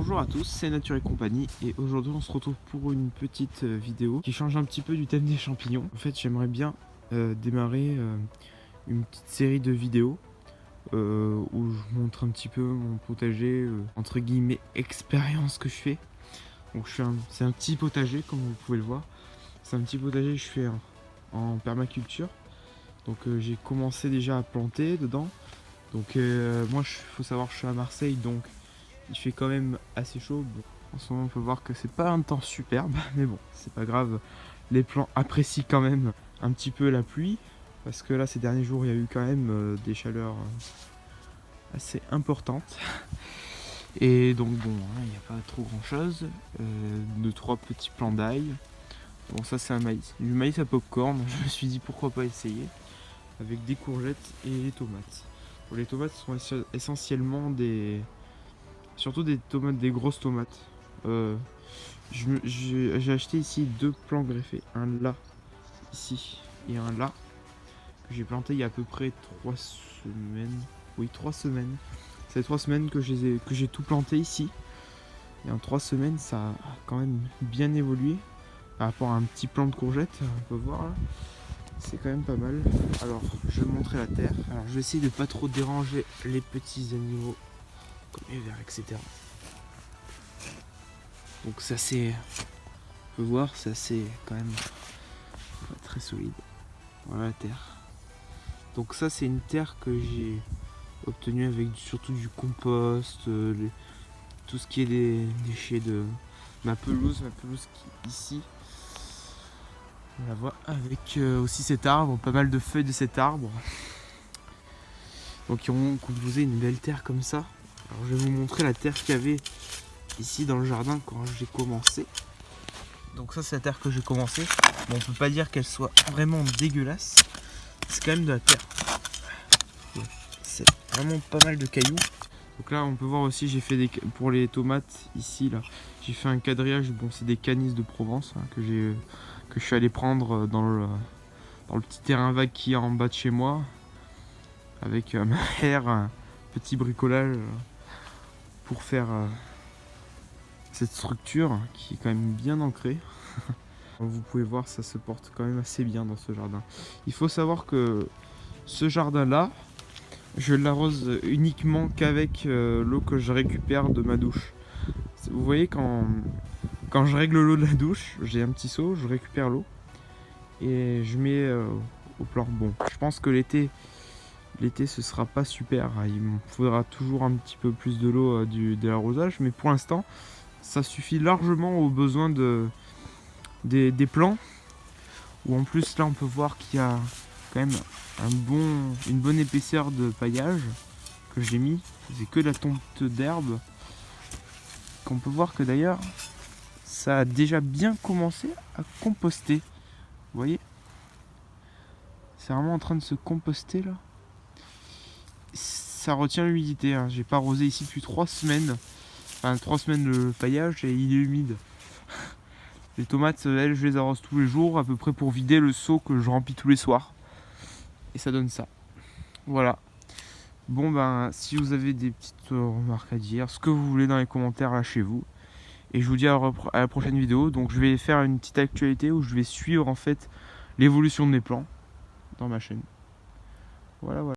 Bonjour à tous, c'est Nature et Compagnie et aujourd'hui on se retrouve pour une petite vidéo qui change un petit peu du thème des champignons. En fait j'aimerais bien démarrer une petite série de vidéos où je montre un petit peu mon potager, entre guillemets expérience que je fais. Donc c'est un petit potager comme vous pouvez le voir. C'est un petit potager que je fais en permaculture. Donc j'ai commencé déjà à planter dedans. Donc moi faut savoir que je suis à Marseille, donc il fait quand même assez chaud. Bon, en ce moment on peut voir que c'est pas un temps superbe, mais bon c'est pas grave. Les plants apprécient quand même un petit peu la pluie, parce que là ces derniers jours il y a eu quand même des chaleurs assez importantes. Et donc bon, il n'y a pas trop grand chose. 2-3 petits plants d'ail. Bon ça c'est un maïs. Du maïs à popcorn, je me suis dit pourquoi pas essayer. Avec des courgettes et des tomates. Bon, les tomates sont essentiellement surtout des tomates, des grosses tomates. J'ai acheté ici 2 plants greffés. Un là, ici, et un là. Que j'ai planté il y a à peu près 3 semaines. Oui, 3 semaines. C'est 3 semaines que j'ai tout planté ici. Et en 3 semaines, ça a quand même bien évolué. Par rapport à un petit plant de courgettes, on peut voir là. C'est quand même pas mal. Alors, je vais montrer la terre. Alors, je vais essayer de pas trop déranger les petits animaux, comme les vers, etc. Donc, ça c'est, on peut voir, c'est assez quand même pas très solide. Voilà la terre. Donc ça c'est une terre que j'ai obtenue avec surtout du compost, tout ce qui est des déchets de ma pelouse qui est ici. On la voit avec aussi cet arbre, pas mal de feuilles de cet arbre. Donc ils ont composé une belle terre comme ça. Alors je vais vous montrer la terre qu'il y avait ici dans le jardin quand j'ai commencé. Donc ça c'est la terre que j'ai commencé. Bon, on peut pas dire qu'elle soit vraiment dégueulasse. C'est quand même de la terre. C'est vraiment pas mal de cailloux. Donc là on peut voir aussi j'ai fait pour les tomates ici là. J'ai fait un quadrillage. Bon c'est des canis de Provence hein, que je suis allé prendre dans le petit terrain vague qui est en bas de chez moi. Avec ma mère, un petit bricolage pour faire cette structure qui est quand même bien ancrée. Vous pouvez voir, ça se porte quand même assez bien dans ce jardin. Il faut savoir que ce jardin-là, je l'arrose uniquement qu'avec l'eau que je récupère de ma douche. Vous voyez, quand je règle l'eau de la douche, j'ai un petit seau, je récupère l'eau et je mets au plan. Bon, je pense que l'été ce sera pas super. Il me faudra toujours un petit peu plus de l'eau de l'arrosage, mais pour l'instant, ça suffit largement aux besoins des plants. Où en plus là on peut voir qu'il y a quand même une bonne épaisseur de paillage que j'ai mis. C'est que la tonte d'herbe. Qu'on peut voir que d'ailleurs ça a déjà bien commencé à composter. Vous voyez, c'est vraiment en train de se composter là. Ça retient l'humidité, hein. J'ai pas arrosé ici depuis 3 semaines. Enfin 3 semaines le paillage et il est humide. Les tomates, elles, je les arrose tous les jours, à peu près pour vider le seau que je remplis tous les soirs. Et ça donne ça. Voilà. Bon ben, si vous avez des petites remarques à dire, ce que vous voulez dans les commentaires, lâchez-vous. Et je vous dis à la prochaine vidéo. Donc je vais faire une petite actualité où je vais suivre en fait l'évolution de mes plants dans ma chaîne. Voilà.